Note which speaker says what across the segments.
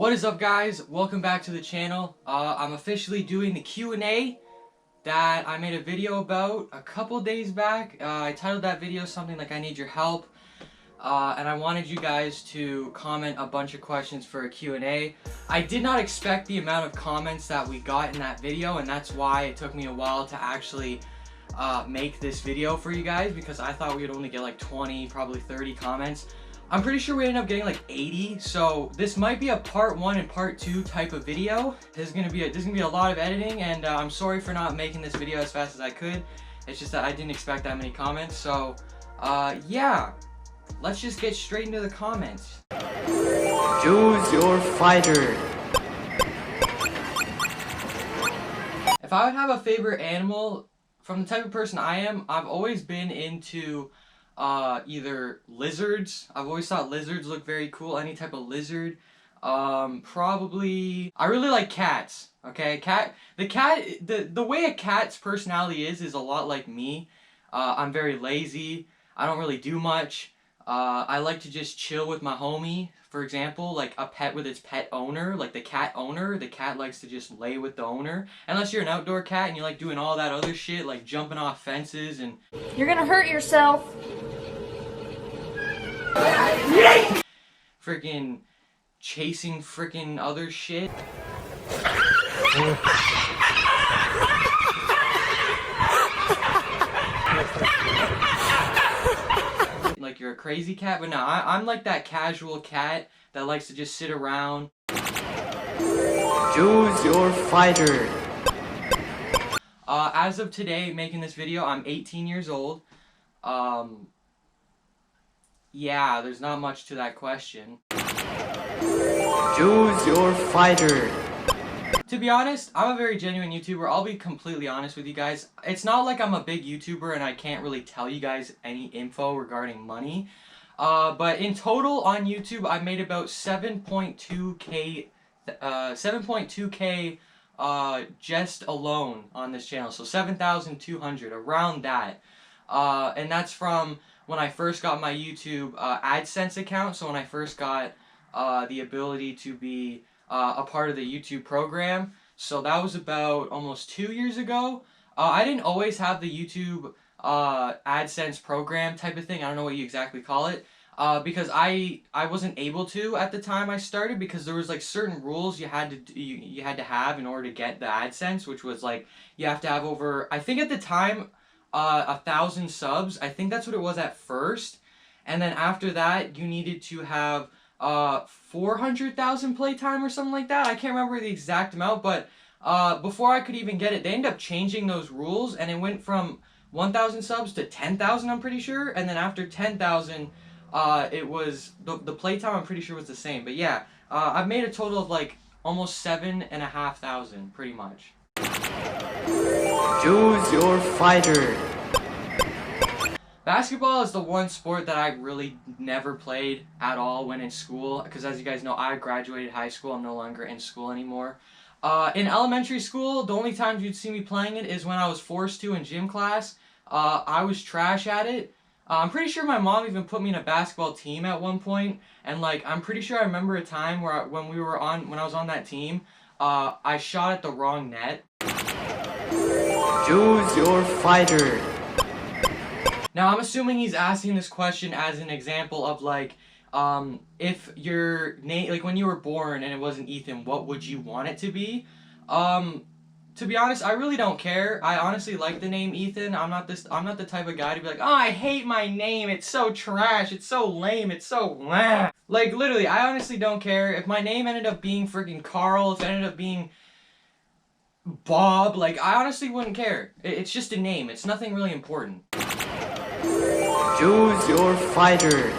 Speaker 1: What is up, guys? Welcome back to the channel. I'm officially doing the Q&A that I made a video about a couple days back. I titled that video something like I need your help. And I wanted you guys to comment a bunch of questions for a Q&A. I did not expect the amount of comments that we got in that video, and that's why it took me a while to actually make this video for you guys, because I thought we would only get like 20, probably 30 comments. I'm pretty sure we ended up getting like 80, so this might be a part 1 and part 2 type of video. There's gonna be a lot of editing, and I'm sorry for not making this video as fast as I could. It's just that I didn't expect that many comments, so yeah. Let's just get straight into the comments.
Speaker 2: Choose your fighter.
Speaker 1: If I would have a favorite animal, from the type of person I am, I've always been into either lizards. I've always thought lizards look very cool. Any type of lizard. Probably I really like cats. Okay, the way a cat's personality is a lot like me. I'm very lazy. I don't really do much. I like to just chill with my homie. For example, like a pet with its pet owner, like the cat owner. The cat likes to just lay with the owner. Unless you're an outdoor cat and you like doing all that other shit, like jumping off fences and...
Speaker 3: You're gonna hurt yourself.
Speaker 1: Freaking chasing freaking other shit. Like you're a crazy cat, but no, I'm like that casual cat that likes to just sit around.
Speaker 2: Choose your fighter.
Speaker 1: As of today, making this video, I'm 18 years old. Yeah, there's not much to that question.
Speaker 2: Choose your fighter.
Speaker 1: To be honest, I'm a very genuine YouTuber. I'll be completely honest with you guys. It's not like I'm a big YouTuber and I can't really tell you guys any info regarding money. But in total on YouTube, I made about 7.2k just alone on this channel. So 7,200, around that. And that's from when I first got my YouTube AdSense account. So when I first got the ability to be a part of the YouTube program. So that was about almost 2 years ago. I didn't always have the YouTube AdSense program type of thing. I don't know what you exactly call it. Because I wasn't able to at the time I started, because there was like certain rules you had to have in order to get the AdSense, which was like you have to have over, I think at the time, 1,000 subs. I think that's what it was at first. And then after that you needed to have 400,000 playtime or something like that. I can't remember the exact amount, but before I could even get it, they ended up changing those rules, and it went from 1,000 subs to 10,000, I'm pretty sure, and then after 10,000, it was, the playtime I'm pretty sure was the same. But yeah, I've made a total of like almost 7,500, pretty much.
Speaker 2: Choose your fighter.
Speaker 1: Basketball is the one sport that I really never played at all when in school, because as you guys know, I graduated high school. I'm no longer in school anymore. In elementary school, the only times you'd see me playing it is when I was forced to in gym class. I was trash at it. I'm pretty sure my mom even put me in a basketball team at one point, and like I'm pretty sure I remember a time where when I was on that team, I shot at the wrong net.
Speaker 2: Choose your fighter.
Speaker 1: Now, I'm assuming he's asking this question as an example of, like, if your name, like, when you were born and it wasn't Ethan, what would you want it to be? To be honest, I really don't care. I honestly like the name Ethan. I'm not the type of guy to be like, oh, I hate my name. It's so trash. It's so lame. It's so blah. Like, literally, I honestly don't care. If my name ended up being freaking Carl, if it ended up being Bob, like, I honestly wouldn't care. It's just a name. It's nothing really important.
Speaker 2: Choose your fighter.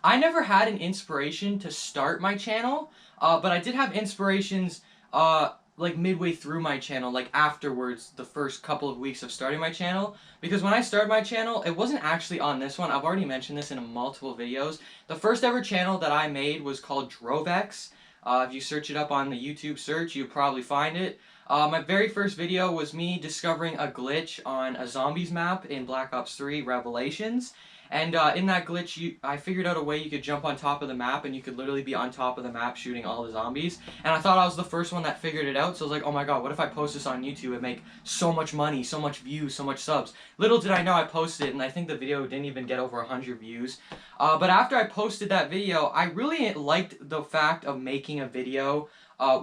Speaker 1: I never had an inspiration to start my channel, but I did have inspirations like midway through my channel, like afterwards, the first couple of weeks of starting my channel. Because when I started my channel, it wasn't actually on this one. I've already mentioned this in multiple videos. The first ever channel that I made was called Drovex. If you search it up on the YouTube search, you'll probably find it. My very first video was me discovering a glitch on a zombies map in Black Ops 3 Revelations. And in that glitch, I figured out a way you could jump on top of the map, and you could literally be on top of the map shooting all the zombies. And I thought I was the first one that figured it out, so I was like, oh my god, what if I post this on YouTube and make so much money, so much views, so much subs? Little did I know I posted it, and I think the video didn't even get over 100 views. But after I posted that video, I really liked the fact of making a video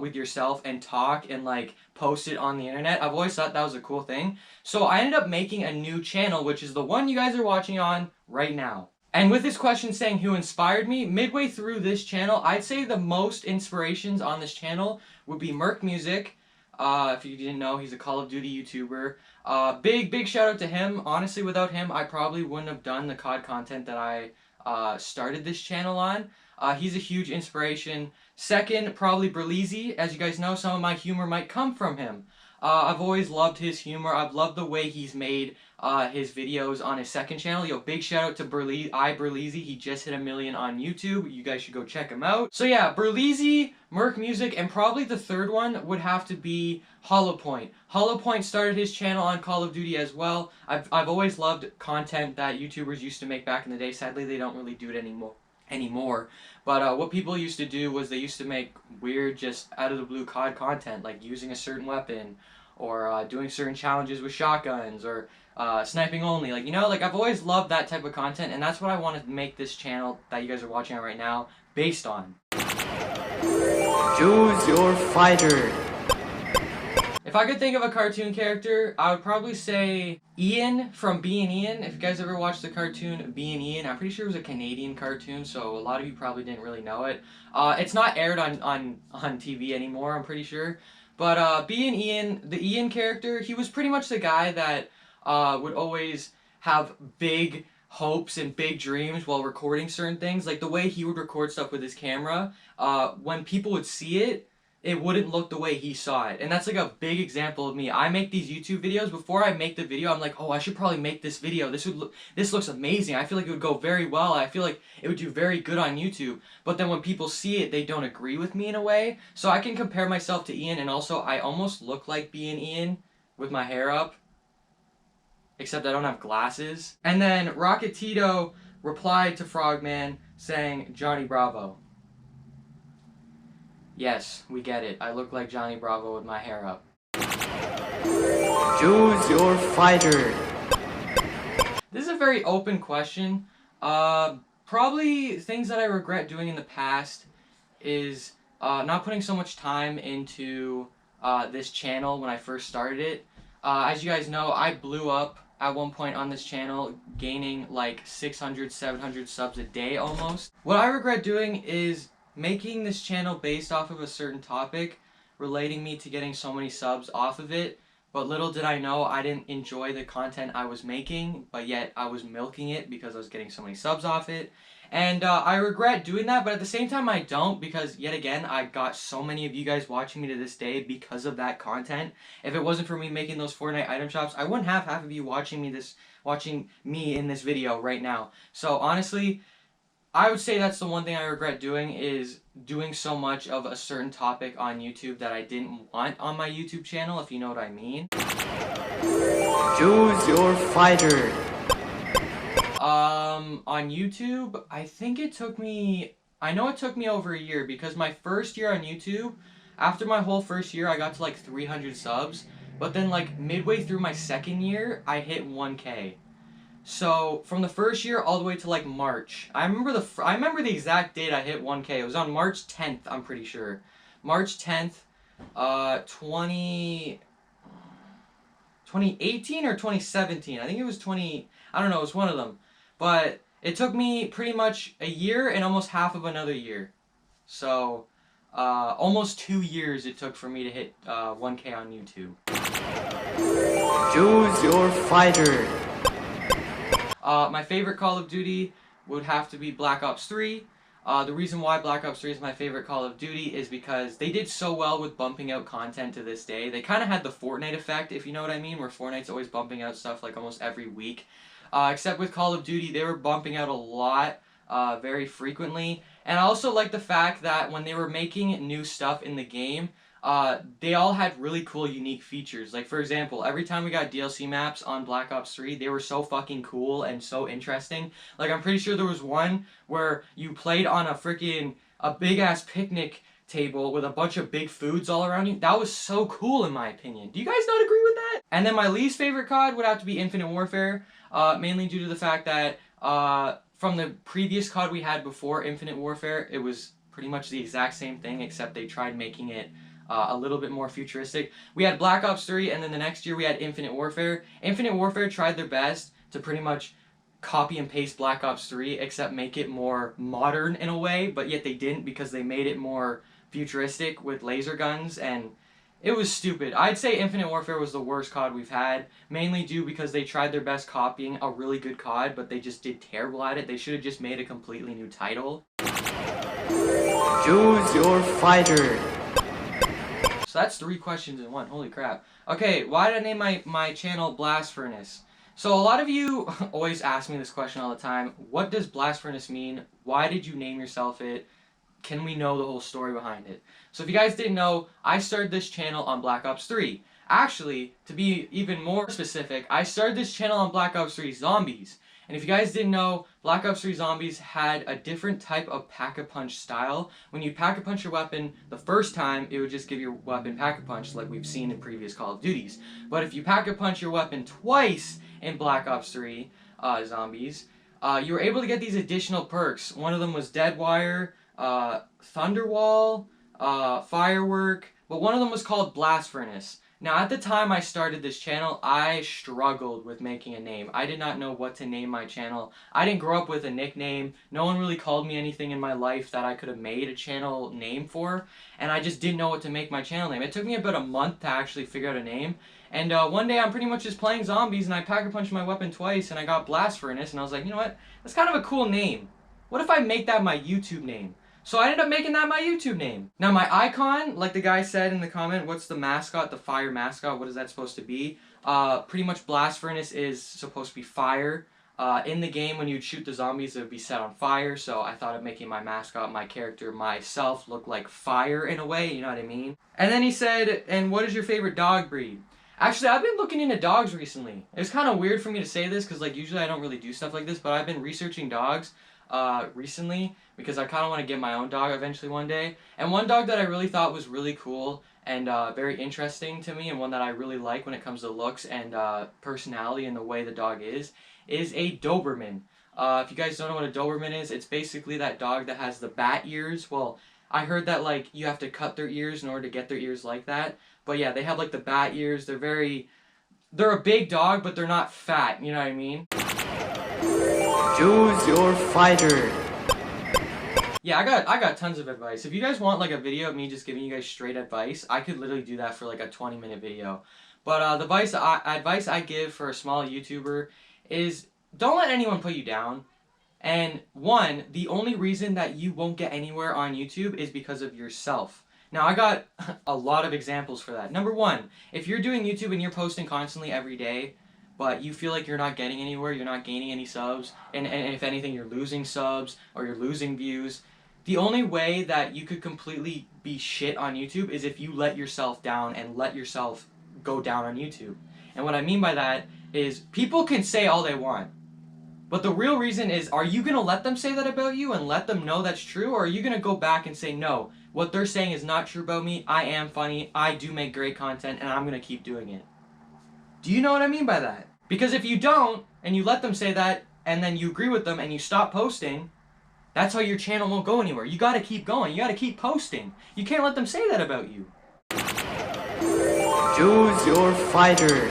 Speaker 1: with yourself and talk and like post it on the internet. I've always thought that was a cool thing. So I ended up making a new channel, which is the one you guys are watching on right now. And with this question saying who inspired me, midway through this channel, I'd say the most inspirations on this channel would be Merc Music. If you didn't know, he's a Call of Duty YouTuber. Big shout out to him. Honestly, without him, I probably wouldn't have done the COD content that I started this channel on. He's a huge inspiration. Second, probably Berleezy. As you guys know, some of my humor might come from him. I've always loved his humor. I've loved the way he's made his videos on his second channel. Yo, big shout out to Berleezy. He just hit 1 million on YouTube. You guys should go check him out. So yeah, Berleezy, Merc Music, and probably the third one would have to be Hollowpoint. Hollowpoint started his channel on Call of Duty as well. I've always loved content that YouTubers used to make back in the day. Sadly, they don't really do it anymore. But what people used to do was they used to make weird, just out of the blue COD content, like using a certain weapon, or doing certain challenges with shotguns, or sniping only. Like, you know, like I've always loved that type of content, and that's what I want to make this channel that you guys are watching right now based on.
Speaker 2: Choose your fighter.
Speaker 1: If I could think of a cartoon character, I would probably say Ian from Being Ian. If you guys ever watched the cartoon Being Ian, I'm pretty sure it was a Canadian cartoon, so a lot of you probably didn't really know it. It's not aired on TV anymore, I'm pretty sure. But Being Ian, the Ian character, he was pretty much the guy that would always have big hopes and big dreams while recording certain things. Like the way he would record stuff with his camera, when people would see it, it wouldn't look the way he saw it. And that's like a big example of me. I make these YouTube videos. Before I make the video, I'm like, oh, I should probably make this video. This looks amazing. I feel like it would go very well. I feel like it would do very good on YouTube. But then when people see it, they don't agree with me in a way. So I can compare myself to Ian, and also I almost look like Being Ian with my hair up. Except I don't have glasses. And then Rocket Tito replied to Frogman saying, Johnny Bravo. Yes, we get it. I look like Johnny Bravo with my hair up.
Speaker 2: Choose your fighter.
Speaker 1: This is a very open question. Probably things that I regret doing in the past is not putting so much time into this channel when I first started it. As you guys know, I blew up at one point on this channel, gaining like 600, 700 subs a day almost. What I regret doing is making this channel based off of a certain topic, relating me to getting so many subs off of it, but little did I know I didn't enjoy the content I was making, but yet I was milking it because I was getting so many subs off it. And I regret doing that, but at the same time I don't, because yet again, I got so many of you guys watching me to this day because of that content. If it wasn't for me making those Fortnite item shops, I wouldn't have half of you watching me in this video right now. So honestly, I would say that's the one thing I regret doing, is doing so much of a certain topic on YouTube that I didn't want on my YouTube channel, if you know what I mean.
Speaker 2: Choose your fighter.
Speaker 1: On YouTube, I think it took me, I know it took me over a year, because my first year on YouTube, after my whole first year, I got to like 300 subs, but then like midway through my second year, I hit 1K. So from the first year all the way to like March, I remember the exact date I hit 1K. It was on March 10th, I'm pretty sure. March 10th, 2018 or 2017. I think it was I don't know, it was one of them. But it took me pretty much a year and almost half of another year. So almost 2 years it took for me to hit 1K on YouTube.
Speaker 2: Choose your fighter.
Speaker 1: My favorite Call of Duty would have to be Black Ops 3. The reason why Black Ops 3 is my favorite Call of Duty is because they did so well with bumping out content to this day. They kind of had the Fortnite effect, if you know what I mean, where Fortnite's always bumping out stuff like almost every week. Except with Call of Duty, they were bumping out a lot, very frequently. And I also like the fact that when they were making new stuff in the game, they all had really cool, unique features. Like, for example, every time we got DLC maps on Black Ops 3, they were so fucking cool and so interesting. Like, I'm pretty sure there was one where you played on a big-ass picnic table with a bunch of big foods all around you. That was so cool, in my opinion. Do you guys not agree with that? And then my least favorite COD would have to be Infinite Warfare, mainly due to the fact that, from the previous COD we had before Infinite Warfare, it was pretty much the exact same thing, except they tried making it a little bit more futuristic. We had Black Ops 3, and then the next year we had Infinite Warfare. Infinite Warfare tried their best to pretty much copy and paste Black Ops 3, except make it more modern in a way, but yet they didn't, because they made it more futuristic with laser guns, and it was stupid. I'd say Infinite Warfare was the worst COD we've had, mainly due because they tried their best copying a really good COD, but they just did terrible at it. They should have just made a completely new title.
Speaker 2: Choose your fighter.
Speaker 1: So that's 3 questions in one. Holy crap. Okay, why did I name my channel Blast Furnace? So a lot of you always ask me this question all the time. What does Blast Furnace mean? Why did you name yourself it? Can we know the whole story behind it? So if you guys didn't know, I started this channel on Black Ops 3. Actually, to be even more specific, I started this channel on Black Ops 3 Zombies. And if you guys didn't know, Black Ops 3 Zombies had a different type of pack-a-punch style. When you pack-a-punch your weapon the first time, it would just give your weapon pack-a-punch like we've seen in previous Call of Duties. But if you pack-a-punch your weapon twice in Black Ops 3 Zombies, you were able to get these additional perks. One of them was Dead Wire, Thunderwall, Firework, but one of them was called Blast Furnace. Now, at the time I started this channel, I struggled with making a name. I did not know what to name my channel. I didn't grow up with a nickname. No one really called me anything in my life that I could have made a channel name for, and I just didn't know what to make my channel name. It took me about a month to actually figure out a name, and one day I'm pretty much just playing zombies, and I pack-a-punched my weapon twice, and I got Blast Furnace, and I was like, you know what? That's kind of a cool name. What if I make that my YouTube name? So I ended up making that my YouTube name. Now my icon, like the guy said in the comment, what's the mascot, the fire mascot, what is that supposed to be? Pretty much Blast Furnace is supposed to be fire. In the game, when you'd shoot the zombies, it would be set on fire, so I thought of making my mascot, my character, myself, look like fire in a way, you know what I mean? And then he said, and what is your favorite dog breed? Actually, I've been looking into dogs recently. It's kind of weird for me to say this, because like usually I don't really do stuff like this, but I've been researching dogs recently, because I kind of want to get my own dog eventually one day. And one dog that I really thought was really cool and very interesting to me, and one that I really like when it comes to looks and personality and the way the dog is a Doberman. If you guys don't know what a Doberman is, it's basically that dog that has the bat ears. Well, I heard that like you have to cut their ears in order to get their ears like that. But yeah, they have like the bat ears. They're a big dog, but they're not fat, you know what I mean?
Speaker 2: Choose your fighter.
Speaker 1: Yeah, I got tons of advice. If you guys want like a video of me just giving you guys straight advice, I could literally do that for like a 20-minute video. But the advice I give for a small YouTuber is don't let anyone put you down. And one, the only reason that you won't get anywhere on YouTube is because of yourself. Now, I got a lot of examples for that. Number one, if you're doing YouTube and you're posting constantly every day, but you feel like you're not getting anywhere, you're not gaining any subs, and if anything, you're losing subs or you're losing views, the only way that you could completely be shit on YouTube is if you let yourself down and let yourself go down on YouTube. And what I mean by that is people can say all they want, but the real reason is, are you going to let them say that about you and let them know that's true, or are you going to go back and say, no, what they're saying is not true about me, I am funny, I do make great content, and I'm going to keep doing it? Do you know what I mean by that? Because if you don't, and you let them say that, and then you agree with them, and you stop posting, that's how your channel won't go anywhere. You gotta keep going. You gotta keep posting. You can't let them say that about you.
Speaker 2: Choose your fighter.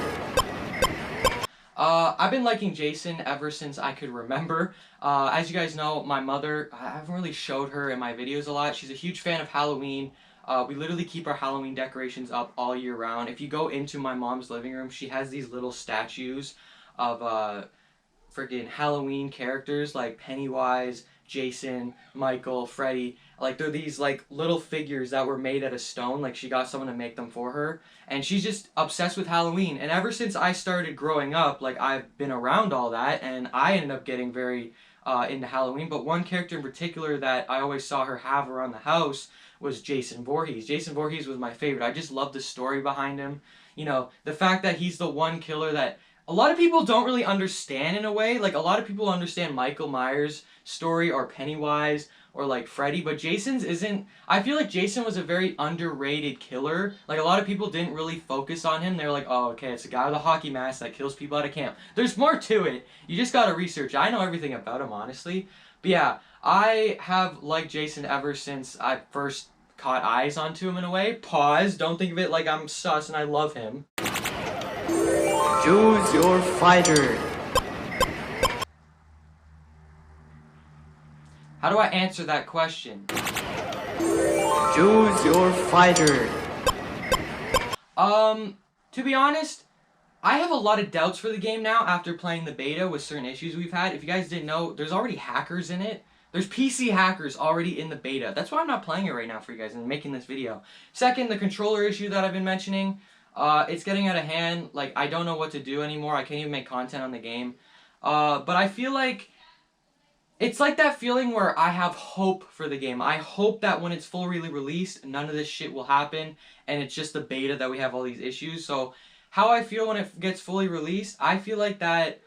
Speaker 1: I've been liking Jason ever since I could remember. As you guys know, my mother, I haven't really showed her in my videos a lot. She's a huge fan of Halloween. We literally keep our Halloween decorations up all year round. If you go into my mom's living room, she has these little statues of freaking Halloween characters like Pennywise, Jason, Michael, Freddy. Like, they're these like little figures that were made out of stone. Like, she got someone to make them for her, and she's just obsessed with Halloween. And ever since I started growing up, like, I've been around all that, and I ended up getting very into Halloween. But one character in particular that I always saw her have around the house was Jason Voorhees. Jason Voorhees was my favorite. I just love the story behind him. You know, the fact that he's the one killer that a lot of people don't really understand in a way. Like, a lot of people understand Michael Myers' story or Pennywise or like Freddy, but Jason's isn't. I feel like Jason was a very underrated killer. Like, a lot of people didn't really focus on him. They're like, oh, okay, it's a guy with a hockey mask that kills people at a camp. There's more to it. You just gotta research. I know everything about him, honestly. But yeah, I have liked Jason ever since I first caught eyes onto him in a way. Pause. Don't think of it like I'm sus and I love him.
Speaker 2: Choose your fighter.
Speaker 1: How do I answer that question?
Speaker 2: Choose your fighter.
Speaker 1: To be honest, I have a lot of doubts for the game now after playing the beta with certain issues we've had. If you guys didn't know, there's already hackers in it. There's PC hackers already in the beta. That's why I'm not playing it right now for you guys and making this video. Second, the controller issue that I've been mentioning. It's getting out of hand. Like, I don't know what to do anymore. I can't even make content on the game. But I feel like it's like that feeling where I have hope for the game. I hope that when it's fully released, none of this shit will happen, and it's just the beta that we have all these issues. So how I feel when it gets fully released, I feel like that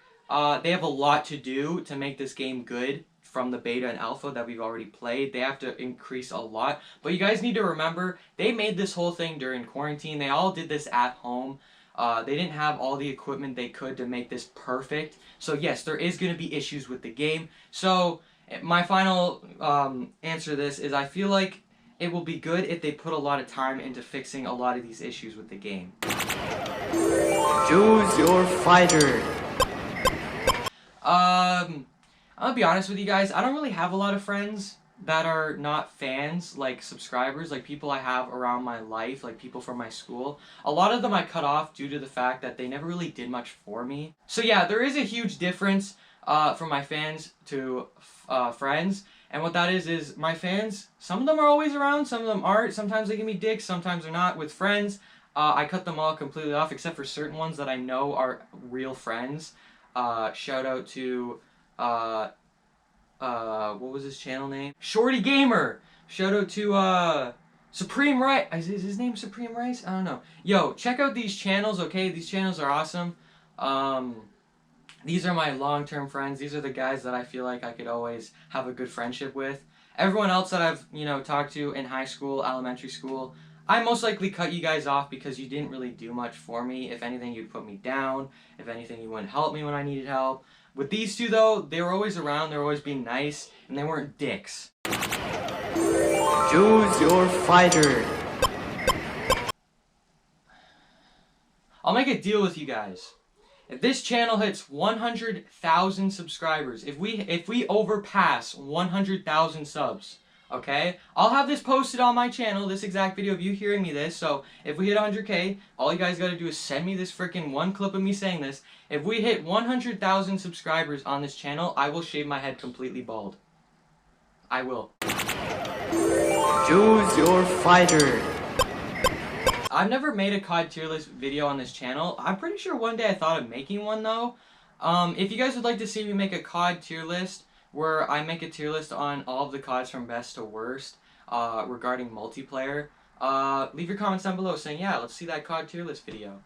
Speaker 1: they have a lot to do to make this game good from the beta and alpha that we've already played. They have to increase a lot. But you guys need to remember, they made this whole thing during quarantine. They all did this at home. They didn't have all the equipment they could to make this perfect. So yes, there is going to be issues with the game. So my final answer to this is I feel like it will be good if they put a lot of time into fixing a lot of these issues with the game.
Speaker 2: Choose your fighter.
Speaker 1: I'll be honest with you guys, I don't really have a lot of friends that are not fans, like subscribers, like people I have around my life, like people from my school. A lot of them I cut off due to the fact that they never really did much for me. So yeah, there is a huge difference from my fans to friends. And what that is my fans, some of them are always around, some of them aren't. Sometimes they give me dicks, sometimes they're not. With friends, I cut them all completely off except for certain ones that I know are real friends. Shout out to what was his channel name? Shorty Gamer! Shout out to, Supreme Rice. Is his name Supreme Rice? I don't know. Yo, check out these channels, okay? These channels are awesome. These are my long-term friends. These are the guys that I feel like I could always have a good friendship with. Everyone else that I've, talked to in high school, elementary school, I most likely cut you guys off because you didn't really do much for me. If anything, you'd put me down. If anything, you wouldn't help me when I needed help. With these two, though, they were always around, they were always being nice, and they weren't dicks.
Speaker 2: Choose your fighter.
Speaker 1: I'll make a deal with you guys. If this channel hits 100,000 subscribers, if we overpass 100,000 subs, okay? I'll have this posted on my channel, this exact video of you hearing me this, so if we hit 100K, all you guys gotta do is send me this freaking one clip of me saying this. If we hit 100,000 subscribers on this channel, I will shave my head completely bald. I will.
Speaker 2: Choose your fighter.
Speaker 1: I've never made a COD tier list video on this channel. I'm pretty sure one day I thought of making one though. If you guys would like to see me make a COD tier list, where I make a tier list on all of the CODs from best to worst regarding multiplayer, leave your comments down below saying, yeah, let's see that COD tier list video.